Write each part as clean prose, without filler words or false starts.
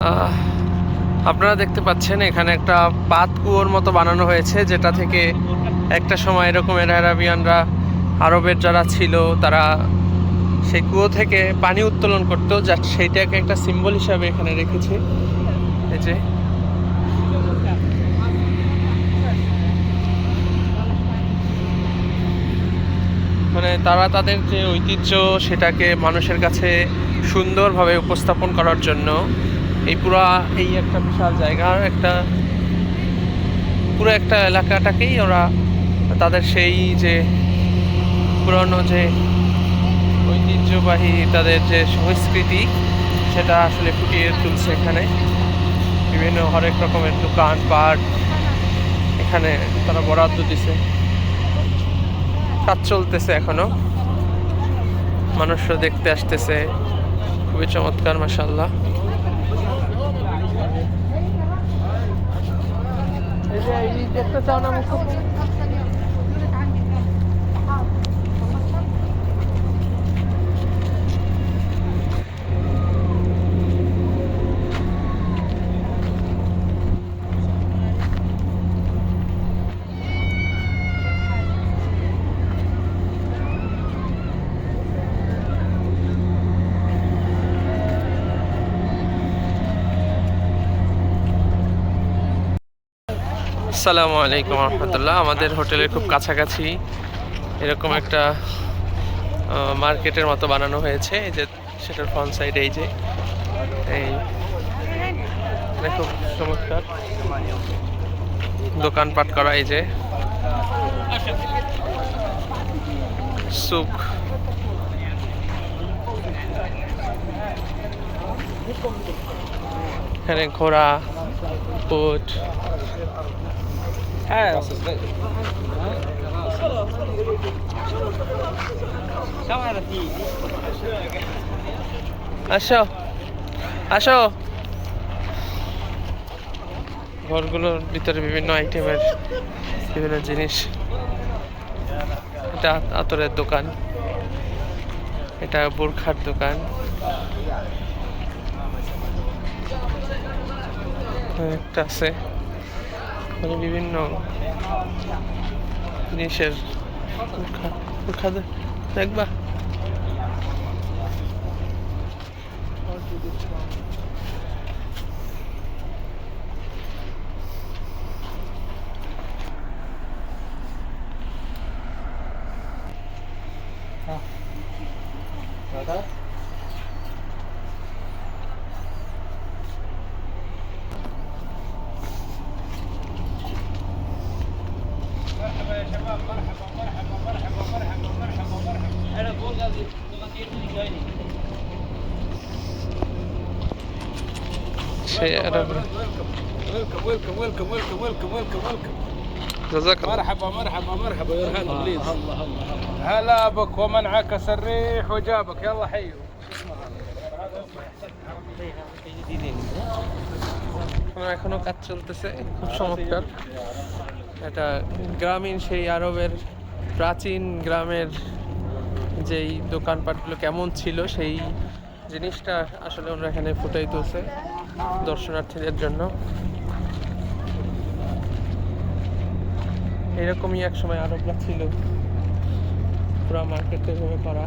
আহ, আপনারা দেখতে পাচ্ছেন এখানে একটা পাত কুয়োর মতো বানানো হয়েছে, যেটা থেকে একটা সময় এরকমের আরাবিয়ানরা, আরবের যারা ছিল তারা সেই কুয়ো থেকে পানি উত্তোলন করতো, যা সেইটাকে একটা সিম্বল হিসাবে এখানে রেখেছে। এই যে মানে তারা তাদের যে ঐতিহ্য সেটাকে মানুষের কাছে সুন্দরভাবে উপস্থাপন করার জন্য এই একটা বিশাল জায়গার পুরো একটা এলাকাটাকেই ওরা তাদের সেই যে পুরনো যে ঐতিহ্যবাহী তাদের যে সংস্কৃতি সেটা আসলে ফুটিয়ে তুলছে এখানে। বিভিন্ন হরেক রকমের দোকান পাট এখানে তারা বরাদ্দ দিছে, কাজ চলতেছে এখনো, মানুষরা দেখতে আসতেছে। খুবই চমৎকার, মাশাআল্লাহ। আসসালামু আলাইকুম রহমতুল্লাহ। আমাদের হোটেলের খুব কাছাকাছি এরকম একটা মার্কেটের মতো বানানো হয়েছে। এই যে সেটার ফ্রন্ট সাইডে এই যে খুব চমৎকার দোকানপাট করা। এই যে সুক, এখানে ঘোড়া, উট, আসো আসো। ঘরগুলোর ভিতরে বিভিন্ন আইটেমের বিভিন্ন জিনিস। এটা আতরের দোকান, এটা বোরখার দোকান, একটা আছে মানে বিভিন্ন জিনিসের বোরখা দেখবা। جزاك الله. مرحبا مرحبا مرحبا يا رهان بليز. هلا بك ومن عكس الريح وجابك يلا حيو. এখনো কাজ চলতেছে, খুব চমৎকার। এটা গ্রামীণ সেই আরবের প্রাচীন গ্রামের যেই দোকানপাটগুলো কেমন ছিল সেই জিনিসটা আসলে ওরা এখানে ফুটাই তুলছে দর্শনার্থীদের জন্য। এরকমই এক সময় আরবরা ছিল, পুরো মার্কেটে এভাবে করা।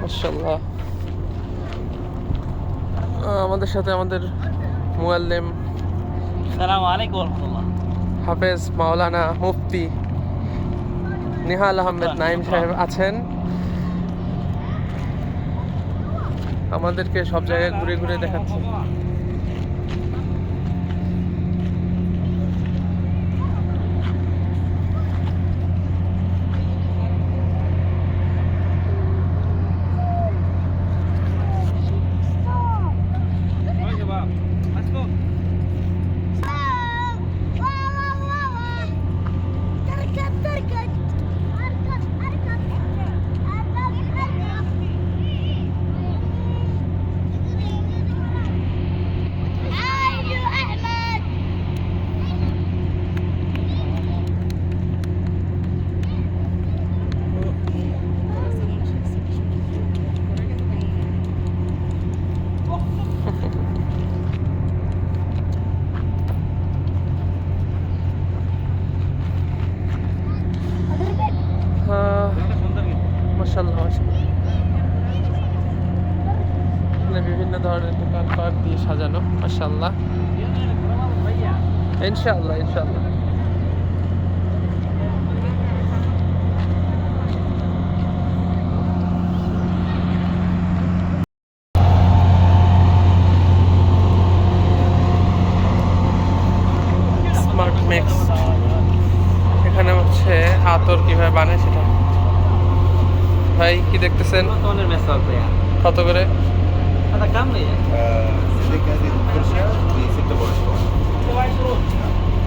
মাশাআল্লাহ। আমাদের সাথে আমাদের মুআল্লিম আসসালামু আলাইকুম ওয়া রাহমাতুল্লাহ হাফেজ মাওলানা মুফতি নিহাল আহমেদ নাইম সাহেব আছেন। আমাদেরকে সব জায়গায় ঘুরে ঘুরে দেখাচ্ছে। বিভিন্ন ধরনের দোকানপাট দিয়ে সাজানো, মাশাআল্লাহ। ইনশাআল্লাহ ইনশাআল্লাহ। স্মার্ট মিক্স, এখানে হচ্ছে আতর কিভাবে বানায় সেটা। ভাই কি দেখতেছেন? কত করে? هذا كم ليه؟ عندك هذه الفرشة ب 26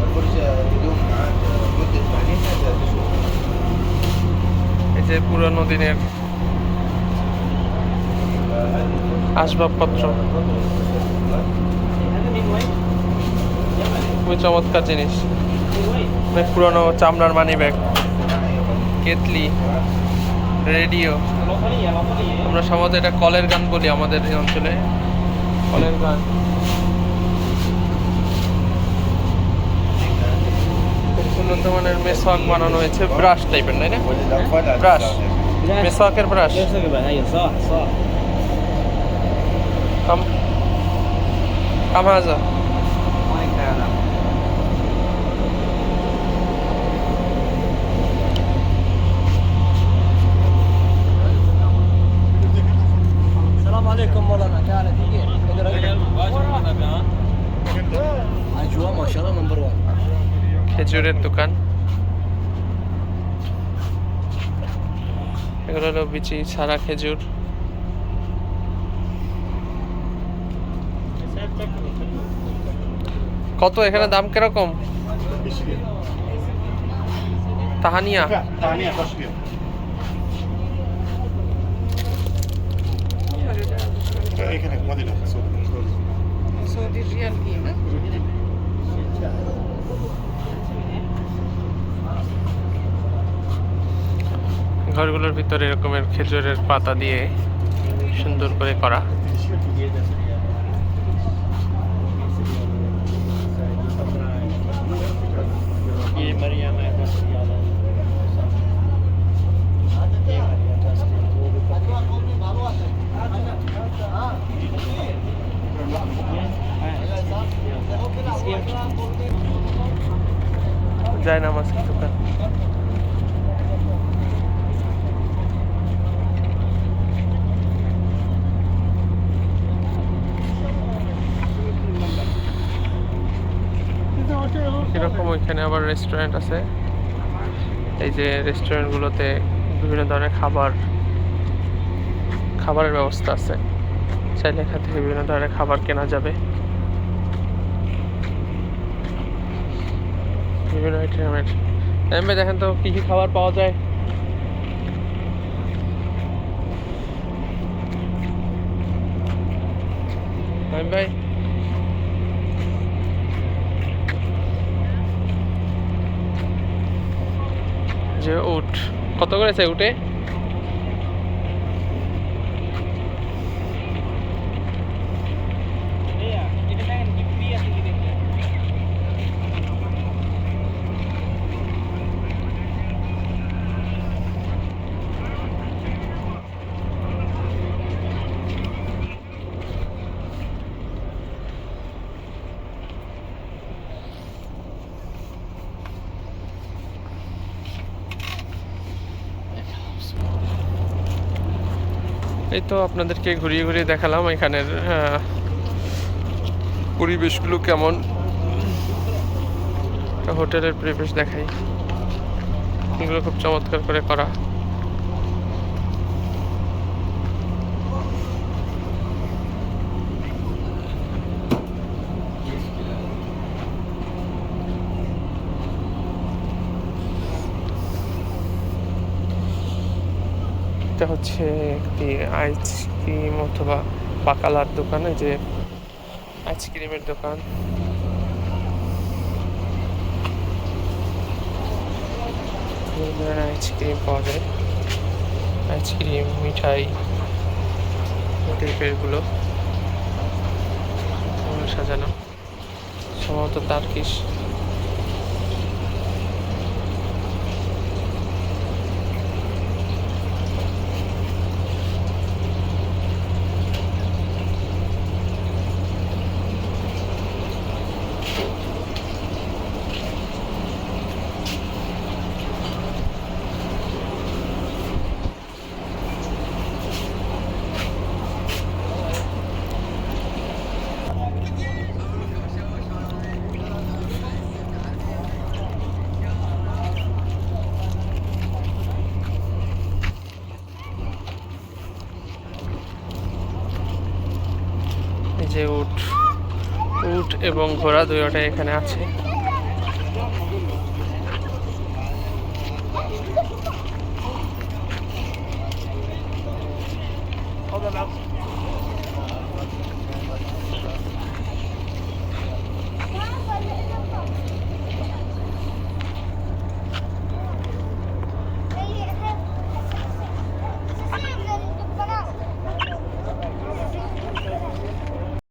الفرشة تدوم معك مدة تعليمها 3 شهور. এই যে পুরনো দিনের আসবাবপত্র, هذا من وين؟ খুবই চমৎকার জিনিস। অনেক পুরনো চামড়ার মানি ব্যাগ, কেতলি, রেডিও। الوطنية الوطنية. আমরা সমাজে এটা কলের গান বলি আমাদের এই অঞ্চলে, কলের গান। খুব উন্নত মানের মেসওয়াক বানানো হয়েছে, ব্রাশ টাইপের, তাই না? وللأطفال على براش. الساعة. মেসওয়াকের ব্রাশ। هي صح صح. কাম কাম হাজা। وين هذا؟ السلام عليكم مولانا تعال دقيقة. أجواء ما شاء الله نمبر 1. খেজুরের দোকান। এগুলো হলো বিচি ছাড়া খেজুর। কত এখানে দাম কিরকম? তাহানিয়া ثانية تشكيل. এখানে মদিনা سعودي ريال قيمة. ঘরগুলোর ভিতরে এরকমের খেজুরের পাতা দিয়ে সুন্দর করে করা। যায় নামাজের দোকান। এরকম ওইখানে আবার রেস্টুরেন্ট আছে। এই যে রেস্টুরেন্টগুলোতে বিভিন্ন ধরনের খাবারের ব্যবস্থা আছে, চাইলে এখান থেকে বিভিন্ন ধরনের খাবার কেনা যাবে। বিভিন্ন আইটেমের। ভাই দেখেন তো কি কি খাবার পাওয়া যায়। ভাই যে উট কত করেছে? উটে এই তো আপনাদেরকে ঘুরিয়ে ঘুরিয়ে দেখালাম এখানের পরিবেশগুলো কেমন। হোটেলের পরিবেশ দেখাই, এগুলো খুব চমৎকার করে করা। এটা হচ্ছে একটি আইসক্রিম অথবা বাকালার দোকান, এই যে আইসক্রিমের দোকান। আইসক্রিম পাওয়া যায়, আইসক্রিম, মিঠাই, টাইপের গুলো সাজানো, সম্ভবত তার্কিশ। যে উট এবং ঘোড়া দুইটাই এখানে আছে।